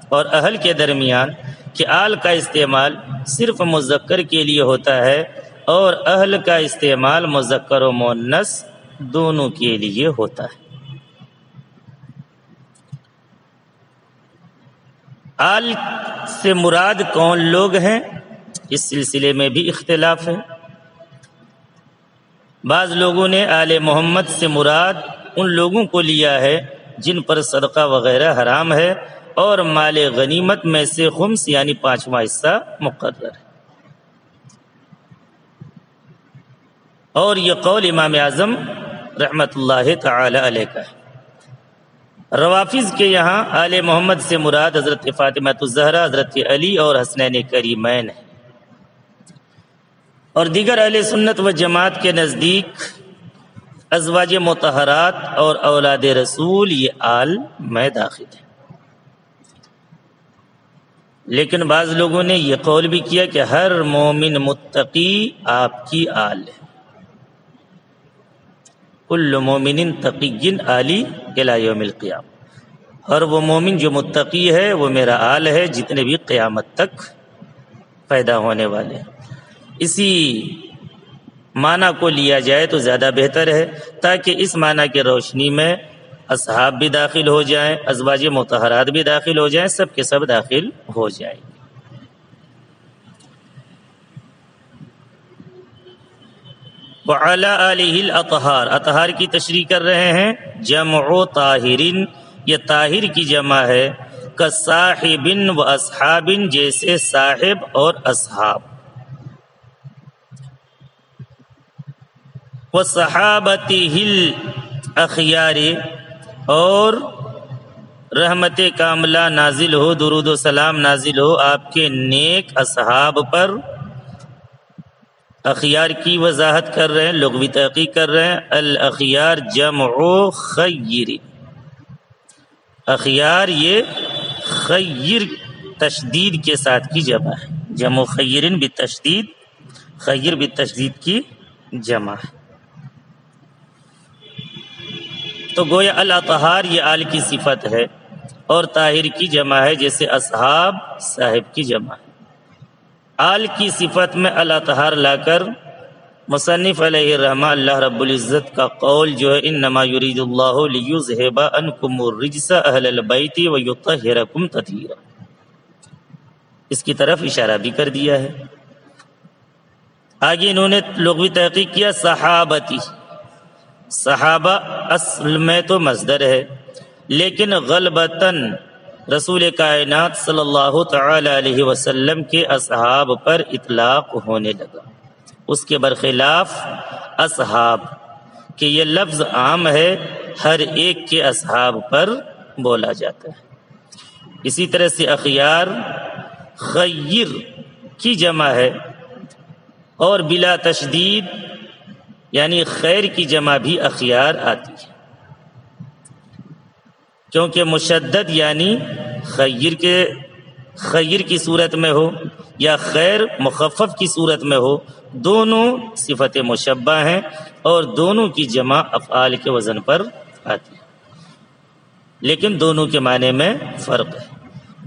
اور اہل کے درمیان، کہ آل کا استعمال صرف مذکر کے لیے ہوتا ہے اور اہل کا استعمال مذکر و مؤنث دونوں کے لیے ہوتا ہے۔ آل سے مراد کون لوگ ہیں، اس سلسلے میں بھی اختلاف ہے۔ بعض لوگوں نے آل محمد سے مراد ان لوگوں کو لیا ہے جن پر صدقہ وغیرہ حرام ہے اور مال غنیمت میں سے خمس یعنی 5واں حصہ مقرر ہے، اور یہ قول امام اعظم رحمت اللہ تعالی علیہ کا ہے۔ روافظ کے یہاں آل محمد سے مراد حضرت فاطمہ الزہرا، حضرت علی اور حسنین کریمین ہے، اور دیگر اہل سنت و جماعت کے نزدیک ازواج مطہرات اور اولاد رسول یہ آل میں داخل ہے۔ لیکن بعض لوگوں نے یہ قول بھی کیا کہ ہر مومن متقی آپ کی آل ہے، کل مومن تقی آلی الی یوم القیامہ، اور وہ مومن جو متقی ہے وہ میرا آل ہے جتنے بھی قیامت تک پیدا ہونے والے ہیں۔ اسی معنی کو لیا جائے تو زیادہ بہتر ہے، تاکہ اس معنی کی روشنی میں اصحاب بھی داخل ہو جائیں، ازواج مطہرات بھی داخل ہو جائیں، سب کے سب داخل ہو جائیں گے۔ وعلی آلہ الاطہار، اطہار کی تشریح کر رہے ہیں، جمع طاہرین، یہ طاہر کی جمع ہے، کصاحب و اصحاب، جیسے صاحب اور اصحاب، وصحابتہ الاخیار، اور رحمت کاملہ نازل ہو، درود و سلام نازل ہو آپ کے نیک اصحاب پر۔ اخیار کی وضاحت کر رہے ہیں، لغوی تحقیق کر رہے ہیں، الاخیار جمع خیر، اخیار یہ خیر تشدید کے ساتھ کی جمع ہے، جمع خیرن بالتشدید، خیر بالتشدید کی جمع ہے۔ تو گویا الاطہار یہ آل کی صفت ہے، اور طاہر کی جمع ہے، جیسے اصحاب صاحب کی جمع ہے۔ آل کی صفت میں الاطہار لا کر مصنف علیہ الرحمہ اللہ رب العزت کا قول جو ہے، انما یرید اللہ لیذھب عنکم الرجس اہل البیت ویطہرکم تطہیرا، اس کی طرف اشارہ بھی کر دیا ہے۔ آگے انہوں نے لغوی تحقیق کیا، صحابتی، صحابہ اصل میں تو مصدر ہے، لیکن غلبتاً رسول کائنات صلی اللہ تعالی علیہ وسلم کے اصحاب پر اطلاق ہونے لگا، اس کے برخلاف اصحاب کہ یہ لفظ عام ہے، ہر ایک کے اصحاب پر بولا جاتا ہے۔ اسی طرح سے اخیار خیر کی جمع ہے، اور بلا تشدید یعنی خیر کی جمع بھی اخیار آتی ہے، کیونکہ مشدد یعنی خیر کی صورت میں ہو یا خیر مخفف کی صورت میں ہو، دونوں صفت مشبہ ہیں، اور دونوں کی جمع افعال کے وزن پر آتی ہے، لیکن دونوں کے معنی میں فرق ہے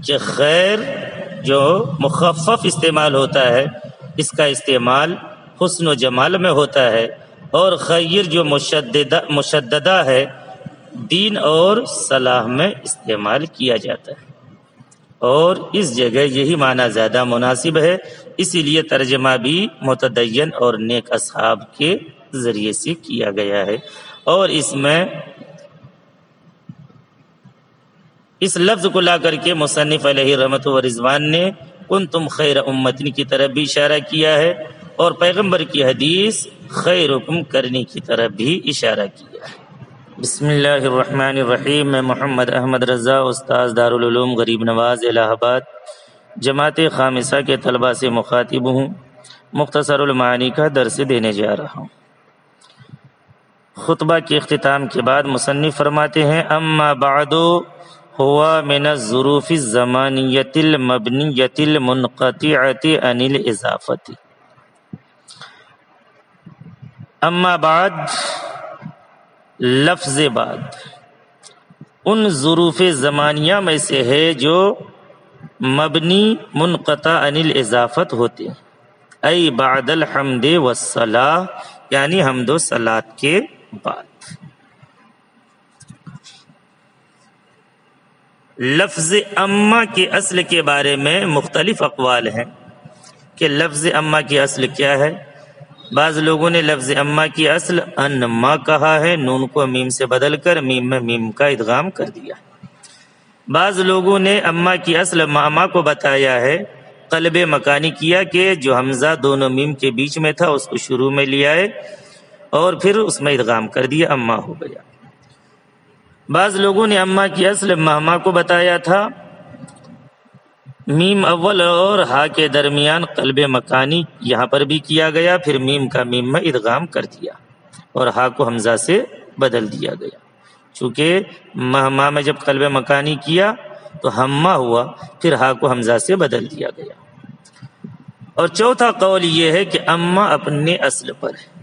کہ خیر جو مخفف استعمال ہوتا ہے، اس کا استعمال حسن و جمال میں ہوتا ہے، اور خیر جو مشددہ ہے، دین اور صلاح میں استعمال کیا جاتا ہے، اور اس جگہ یہی معنی زیادہ مناسب ہے، اسی لیے ترجمہ بھی متدین اور نیک اصحاب کے ذریعے سے کیا گیا ہے۔ اور اس میں اس لفظ کو لا کر کے مصنف علیہ رحمت و رضوان نے کنتم خیر امتن کی طرف بھی اشارہ کیا ہے، اور پیغمبر کی حدیث خیرکم کرنے کی طرف بھی اشارہ کیا ہے۔ بسم اللہ الرحمن الرحیم، میں محمد احمد رضا، استاذ دارالعلوم غریب نواز الہ آباد، جماعت خامسہ کے طلباء سے مخاطب ہوں، مختصر المعانی کا درس دینے جا رہا ہوں۔ خطبہ کے اختتام کے بعد مصنف فرماتے ہیں، اما بعد ہوا من الظروف الزمانیۃ المبنیۃ المنقطعۃ عن الاضافۃ۔ اما بعد، لفظ بعد ان ظروف زمانیہ میں سے ہے جو مبنی منقطع عن الاضافت ہوتے ہیں، ای بعد الحمد والصلاۃ، یعنی حمد و صلاۃ کے بعد۔ لفظ اما کے اصل کے بارے میں مختلف اقوال ہیں کہ لفظ اما کی اصل کیا ہے۔ بعض لوگوں نے لفظ اما کی اصل انما کہا ہے، نون کو میم سے بدل کر میم میں میم کا ادغام کر دیا۔ بعض لوگوں نے اما کی اصل ماما کو بتایا ہے، قلب مکانی کیا کہ جو حمزہ دونوں میم کے بیچ میں تھا اس کو شروع میں لیا ہے اور پھر اس میں ادغام کر دیا، اما ہو گیا۔ بعض لوگوں نے اما کی اصل ماما کو بتایا تھا، میم اول اور ہا کے درمیان قلب مکانی یہاں پر بھی کیا گیا، پھر میم کا میم میں ادغام کر دیا اور ہا کو حمزہ سے بدل دیا گیا۔ چونکہ مہما میں جب قلب مکانی کیا تو ہما ہوا، پھر ہا کو حمزہ سے بدل دیا گیا۔ اور چوتھا قول یہ ہے کہ اما اپنے اصل پر ہے۔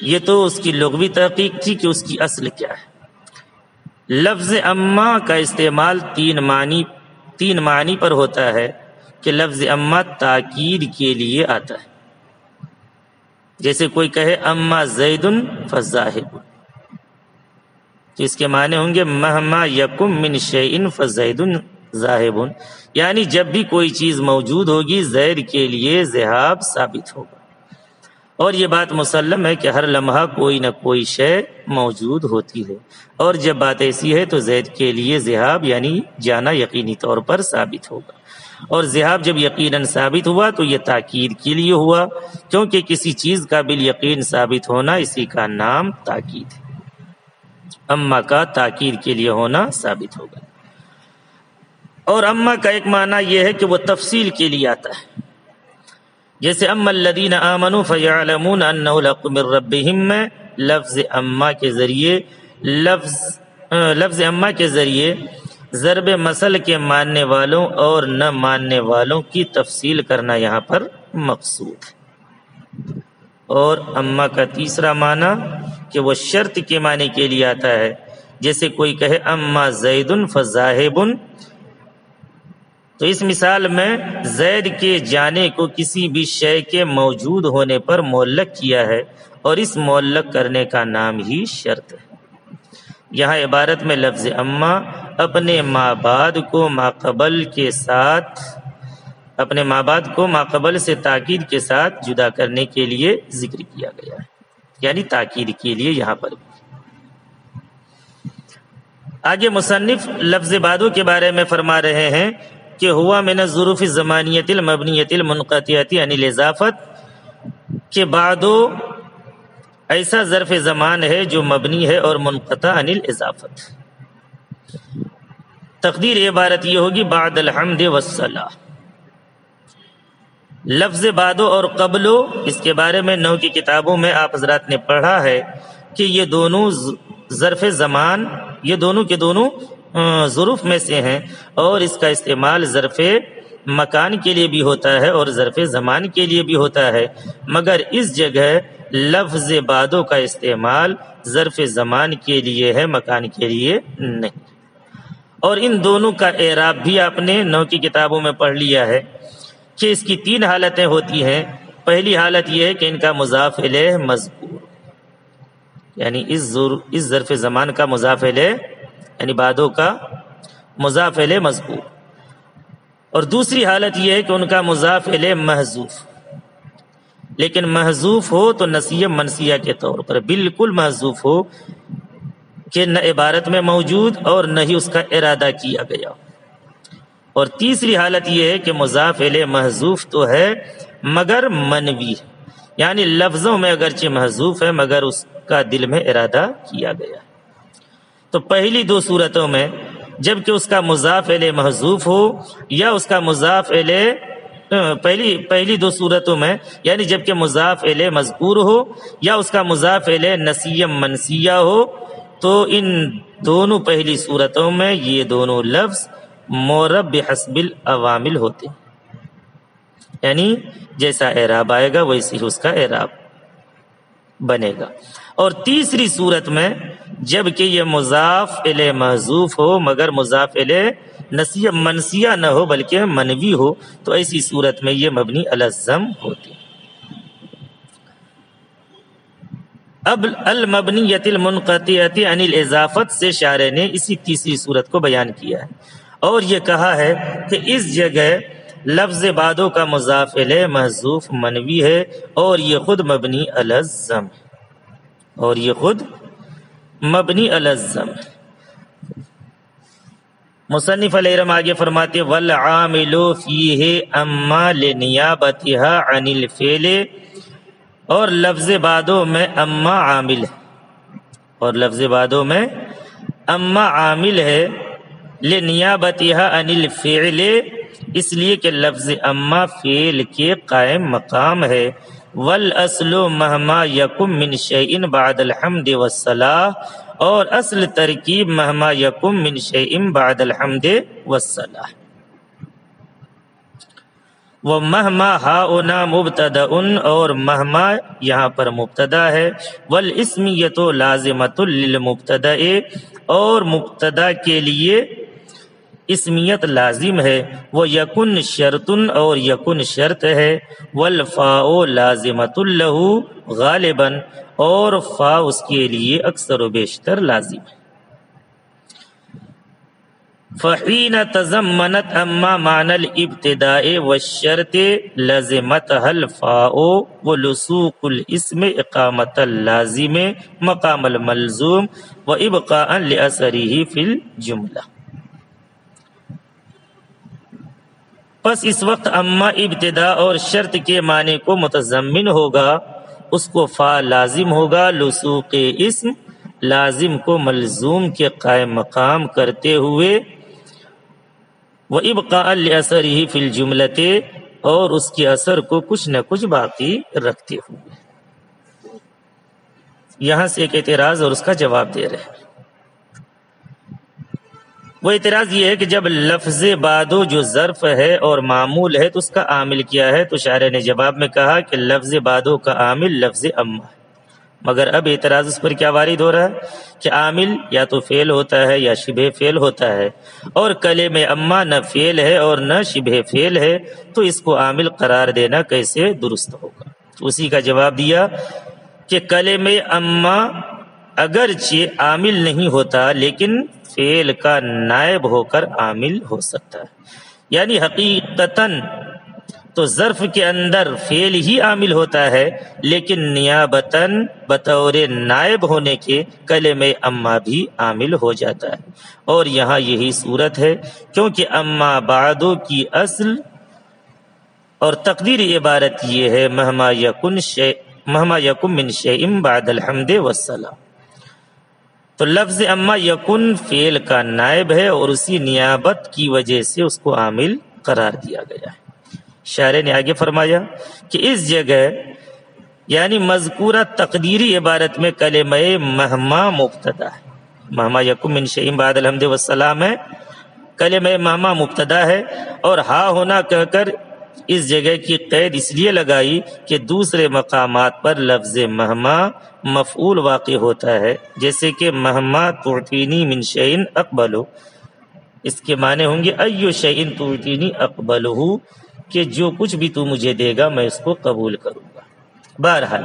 یہ تو اس کی لغوی تحقیق تھی کہ اس کی اصل کیا ہے۔ لفظ اما کا استعمال تین معنی پر ہوتا ہے کہ لفظ اما تاکید کے لیے آتا ہے، جیسے کوئی کہے اما زید فذاہب، تو اس کے معنی ہوں گے مہما یکم من شیء فزید ذاہب، یعنی جب بھی کوئی چیز موجود ہوگی زید کے لیے ذہاب ثابت ہوگا۔ اور یہ بات مسلم ہے کہ ہر لمحہ کوئی نہ کوئی شے موجود ہوتی ہے، اور جب بات ایسی ہے تو زید کے لیے ذہاب یعنی جانا یقینی طور پر ثابت ہوگا، اور ذہاب جب یقیناً ثابت ہوا تو یہ تاکید کے لیے ہوا، کیونکہ کسی چیز کا بالیقین ثابت ہونا اسی کا نام تاکید ہے۔ اما کا تاکید کے لیے ہونا ثابت ہوگا۔ اور اما کا ایک معنی یہ ہے کہ وہ تفصیل کے لیے آتا ہے، جیسے اما الذین آمنوا فیعلمون انہ الحق من ربہم میں لفظ اما کے ذریعے ضرب مثل کے ماننے والوں اور نہ ماننے والوں کی تفصیل کرنا یہاں پر مقصود ہے۔ اور اما کا تیسرا معنی کہ وہ شرط کے معنی کے لیے آتا ہے، جیسے کوئی کہے اما زید فذاہب، تو اس مثال میں زید کے جانے کو کسی بھی شے کے موجود ہونے پر معلق کیا ہے، اور اس معلق کرنے کا نام ہی شرط ہے۔ یہاں عبارت میں لفظ اما اپنے ما بعد کو ماقبل کے ساتھ اپنے ما بعد کو ماقبل سے تاکید کے ساتھ جدا کرنے کے لیے ذکر کیا گیا ہے، یعنی تاکید کے لیے یہاں پر بھی۔ آگے مصنف لفظ بعدو کے بارے میں فرما رہے ہیں کہ ہوا من الظروف الزمانیۃ المبنیۃ المنقطعۃ عن الاضافۃ، کہ بعدو ایسا ظرف زمان ہے جو مبنی ہے اور منقطع عن الاضافت۔ تقدیر عبارت یہ ہوگی بعد الحمد والصلاۃ۔ لفظ بعدو اور قبلو، اس کے بارے میں نحو کی کتابوں میں آپ حضرات نے پڑھا ہے کہ یہ دونوں ظرف زمان، یہ دونوں کے دونوں ظروف میں سے ہیں، اور اس کا استعمال ظرف مکان کے لیے بھی ہوتا ہے اور ظرف زمان کے لیے بھی ہوتا ہے، مگر اس جگہ لفظ بعدو کا استعمال ظرف زمان کے لیے ہے، مکان کے لیے نہیں۔ اور ان دونوں کا اعراب بھی آپ نے نحو کی کتابوں میں پڑھ لیا ہے کہ اس کی 3 حالتیں ہوتی ہیں۔ پہلی حالت یہ ہے کہ ان کا مضاف الیہ مذکور، یعنی اس ظرف زمان کا مضاف الیہ یعنی بعدو کا مضاف الیہ مذکور، اور دوسری حالت یہ ہے کہ ان کا مضاف الیہ محذوف، لیکن محذوف ہو تو نسیہ منسیہ کے طور پر، بالکل محذوف ہو کہ نہ عبارت میں موجود اور نہ ہی اس کا ارادہ کیا گیا۔ اور تیسری حالت یہ ہے کہ مضاف الیہ محذوف تو ہے مگر منوی، یعنی لفظوں میں اگرچہ محذوف ہے مگر اس کا دل میں ارادہ کیا گیا۔ تو پہلی 2 صورتوں میں جب کہ اس کا مضاف الیہ محذوف ہو یا اس کا مضاف الیہ پہلی 2 صورتوں میں یعنی جب کہ مضاف الیہ مذکور ہو یا اس کا مضاف الیہ نسیہ منسیہ ہو، تو ان دونوں پہلی صورتوں میں یہ دونوں لفظ معرب بحسب العوامل ہوتے ہیں، یعنی جیسا اعراب آئے گا ویسے ہی اس کا اعراب بنے گا۔ اور تیسری صورت میں جب کہ یہ مضاف الیہ محذوف ہو مگر مضاف الیہ نسیہ منسیہ نہ ہو بلکہ منوی ہو، تو ایسی صورت میں یہ مبنی علی الضم ہوتی۔ اب المبنیۃ المنقطعۃ عن الاضافت سے شارح نے اسی تیسری صورت کو بیان کیا ہے، اور یہ کہا ہے کہ اس جگہ لفظ بعدو کا مضاف الیہ محذوف منوی ہے اور یہ خود مبنی علی الضم مصنف علیہ رحمہ آگے فرماتے والعامل فیہ اما لنیابتها عن الفعل، اور لفظ بعدو میں اما عامل ہے، لنیابتها عن الفعل، اس لیے کہ لفظ اما فعل کے قائم مقام ہے، والاصل مہما یکم من شیء بعد الحمد والصلاۃ، اور اصل ترکیب مہما یکم من شیء بعد الحمد والصلاۃ۔ ومہما ہاؤنا مبتدأ، اور مہما یہاں پر مبتدا ہے، والاسمیۃ لازمۃ للمبتدأ، اور مبتدا کے لیے اسمیت لازم ہے، وہ یکن شرطن اور یکن شرط ہے، والفاء لازمۃ لہ غالباً اور فا اس کے لیے اکثر و بیشتر لازم ہے۔ فحین تضمنت اما معنی الابتداء والشرط لزمتها الفاء ولسوق الاسم اقامت اللازم مقام الملزوم وابقاء لاثره فی الجملہ۔ پس اس وقت اما ابتدا اور شرط کے معنی کو متضمن ہوگا، اس کو فا لازم ہوگا، لسوق اسم لازم کو ملزوم کے قائم مقام کرتے ہوئے، وَإِبْقَاءً لِأَثَرِهِ فِي الْجُمْلَةِ اور اس کے اثر کو کچھ نہ کچھ باقی رکھتے ہوئے۔ یہاں سے ایک اعتراض اور اس کا جواب دے رہے ہیں۔ وہ اعتراض یہ ہے کہ جب لفظ بعدو جو ظرف ہے اور معمول ہے تو اس کا عامل کیا ہے؟ تو شارح نے جواب میں کہا کہ لفظ بعدو کا عامل لفظ اما ہے، مگر اب اعتراض اس پر کیا وارد ہو رہا ہے کہ عامل یا تو فعل ہوتا ہے یا شبہ فعل ہوتا ہے، اور کلمہ اما نہ فعل ہے اور نہ شبہ فعل ہے، تو اس کو عامل قرار دینا کیسے درست ہوگا؟ اسی کا جواب دیا کہ کلمہ اما اگرچہ عامل نہیں ہوتا لیکن فعل کا نائب ہو کر عامل ہو سکتا ہے، یعنی حقیقتاً تو ظرف کے اندر فعل ہی عامل ہوتا ہے، لیکن نیابتاً بطور نائب ہونے کے کلمہ اما بھی عامل ہو جاتا ہے، اور یہاں یہی صورت ہے، کیونکہ اما بعدو کی اصل اور تقدیری عبارت یہ ہے مہما یکن من شیء بعد الحمد والسلام۔ تو لفظ اما یکن فعل کا نائب ہے اور اسی نیابت کی وجہ سے اس کو عامل قرار دیا گیا ہے۔ شارح نے آگے فرمایا کہ اس جگہ یعنی مذکورہ تقدیری عبارت میں کلمہ مہما مبتدا ہے، مہما یکن من شیء بعد الحمد والسلام ہے، کلمہ مہما مبتدا ہے، اور ہا ہونا کہہ کر اس جگہ کی قید اس لیے لگائی کہ دوسرے مقامات پر لفظ مہما مفعول واقع ہوتا ہے، جیسے کہ مہما تعطینی من شیء اقبلو، اس کے معنی ہوں گے ایو شیء تعطینی اقبلہ، کہ جو کچھ بھی تو مجھے دے گا میں اس کو قبول کروں گا۔ بہرحال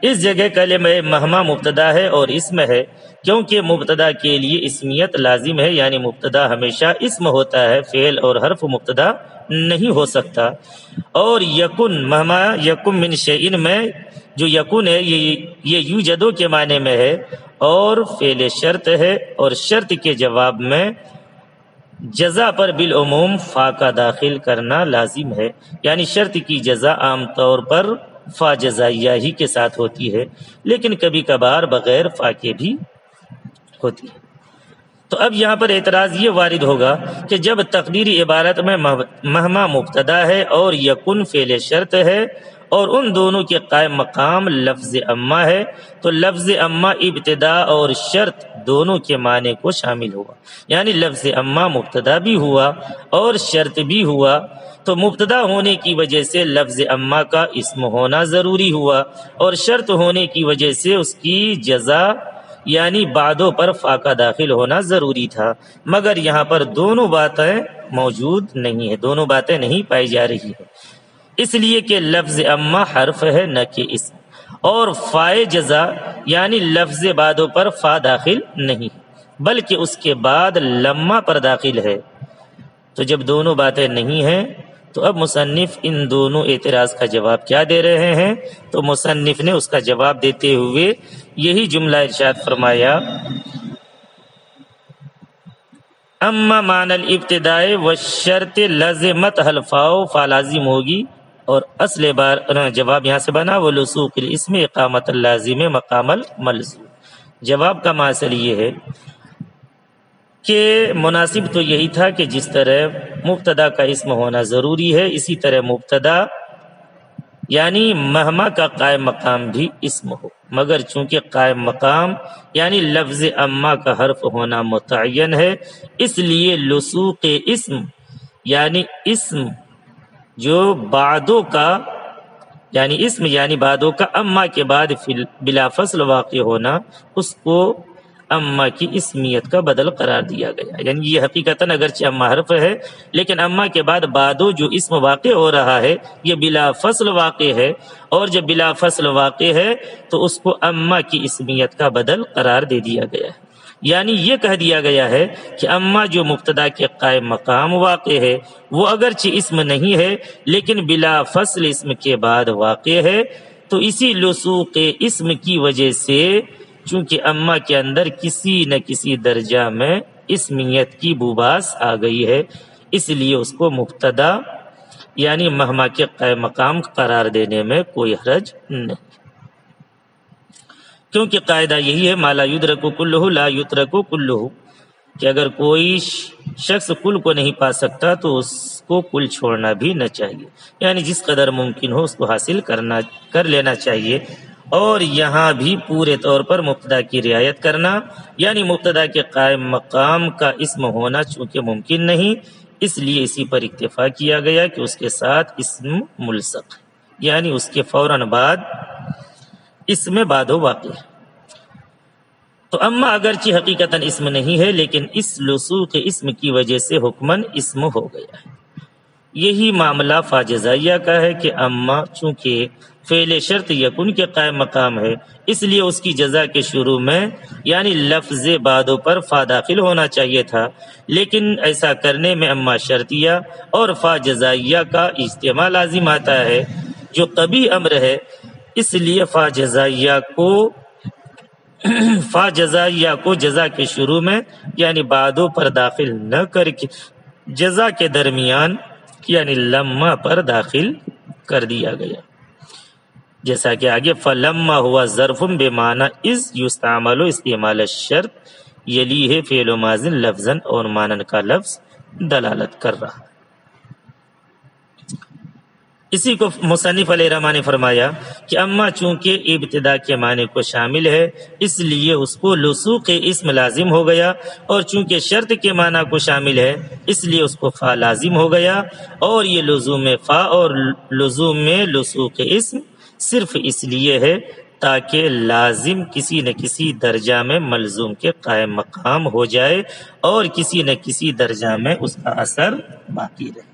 اس جگہ کلمہ مہما مبتدا ہے اور اسم ہے، کیونکہ مبتدا کے لیے اسمیت لازم ہے، یعنی مبتدا ہمیشہ اسم ہوتا ہے، فعل اور حرف مبتدا نہیں ہو سکتا۔ اور یکن مہما یکن من شیء میں جو یکن ہے یہ یوجدو کے معنی میں ہے اور فعل شرط ہے، اور شرط کے جواب میں جزا پر بالعموم فا کا داخل کرنا لازم ہے، یعنی شرط کی جزا عام طور پر فا جزائیہ ہی کے ساتھ ہوتی ہے، لیکن کبھی کبھار بغیر فا کے بھی ہوتی ہے۔ تو اب یہاں پر اعتراض یہ وارد ہوگا کہ جب تقدیری عبارت میں مہما مبتدا ہے اور یکن فعل شرط ہے اور ان دونوں کے قائم مقام لفظ اما ہے، تو لفظ اما ابتدا اور شرط دونوں کے معنی کو شامل ہوا، یعنی لفظ اما مبتدا بھی ہوا اور شرط بھی ہوا، تو مبتدا ہونے کی وجہ سے لفظ اما کا اسم ہونا ضروری ہوا، اور شرط ہونے کی وجہ سے اس کی جزا یعنی بعدوں پر فا کا داخل ہونا ضروری تھا، مگر یہاں پر دونوں باتیں موجود نہیں ہیں، دونوں باتیں نہیں پائی جا رہی ہیں، اس لیے کہ لفظ اما حرف ہے نہ کہ اسم، اور فائے جزا یعنی لفظ بعدوں پر فا داخل نہیں بلکہ اس کے بعد لما پر داخل ہے۔ تو جب دونوں باتیں نہیں ہیں تو اب مصنف ان دونوں اعتراض کا جواب کیا دے رہے ہیں؟ تو مصنف نے اس کا جواب دیتے ہوئے یہی جملہ ارشاد فرمایا، اما معنی الابتداء والشرط لازمت الفاء، فا لازم ہوگی، اور اصل بار جواب یہاں سے بنا وہ لسوق الاسم اقامت اللازم مقام الملزوم۔ جواب کا ماصل یہ ہے کہ مناسب تو یہی تھا کہ جس طرح مبتدا کا اسم ہونا ضروری ہے، اسی طرح مبتدا یعنی مہما کا قائم مقام بھی اسم ہو، مگر چونکہ قائم مقام یعنی لفظ اما کا حرف ہونا متعین ہے، اس لیے لسوق اسم یعنی اسم جو بعدوں کا یعنی اسم یعنی بعدوں کا اما کے بعد بلا فصل واقع ہونا، اس کو اما کی اسمیت کا بدل قرار دیا گیا. یعنی یہ حقیقتاً اگرچہ اما حرف ہے لیکن اما کے بعد بعدو جو اسم واقع ہو رہا ہے یہ بلا فصل واقع ہے، اور جب بلا فصل واقع ہے تو اس کو اما کی اسمیت کا بدل قرار دے دیا گیا ہے. یعنی یہ کہہ دیا گیا ہے کہ اما جو مبتدا کے قائم مقام واقع ہے وہ اگرچہ اسم نہیں ہے لیکن بلا فصل اسم کے بعد واقع ہے، تو اسی لصوق اسم کی وجہ سے چونکہ اما کے اندر کسی نہ کسی درجہ میں اسمیت کی بوباس آ گئی ہے، اس لیے اس کو مبتدا یعنی مہما کے قائم مقام قرار دینے میں کوئی حرج نہیں، کیونکہ قاعدہ یہی ہے ما لا یدرک کلہ لا یترک کلہ، کہ اگر کوئی شخص کل کو نہیں پا سکتا تو اس کو کل چھوڑنا بھی نہ چاہیے، یعنی جس قدر ممکن ہو اس کو حاصل کر لینا چاہیے. اور یہاں بھی پورے طور پر مبتدا کی رعایت کرنا، یعنی مبتدا کے قائم مقام کا اسم ہونا چونکہ ممکن نہیں، اس لیے اسی پر اکتفا کیا گیا کہ اس کے ساتھ اسم ملصق یعنی اس کے فوراً بعد اسم بعدو واقع ہے. تو اما اگرچہ حقیقتاً اسم نہیں ہے لیکن اس لصوق اسم کی وجہ سے حکماً اسم ہو گیا ہے. یہی معاملہ فا جزائیہ کا ہے کہ اما چونکہ فعل شرط یکن کے قائم مقام ہے اس لیے اس کی جزا کے شروع میں یعنی لفظ بعدو پر فا داخل ہونا چاہیے تھا، لیکن ایسا کرنے میں اما شرطیہ اور فا جزائیہ کا اجتماع لازم آتا ہے جو قبیح امر ہے، اس لیے فا جزائیہ کو جزا کے شروع میں یعنی بعدو پر داخل نہ کر کے جزا کے درمیان یعنی لما پر داخل کر دیا گیا، جیسا کہ آگے فلما ہوا ظرف بمعنی از یستعمل استعمال الشرط یلیہ فعل ماض لفظا اور مانن کا لفظ دلالت کر رہا. اسی کو مصنف علیہ الرحمٰن نے فرمایا کہ اما چونکہ ابتدا کے معنی کو شامل ہے اس لیے اس کو لصوق اسم لازم ہو گیا، اور چونکہ شرط کے معنی کو شامل ہے اس لیے اس کو فا لازم ہو گیا، اور یہ لزوم فا اور لزوم میں لصوق اسم صرف اس لیے ہے تاکہ لازم کسی نہ کسی درجہ میں ملزوم کے قائم مقام ہو جائے اور کسی نہ کسی درجہ میں اس کا اثر باقی رہے.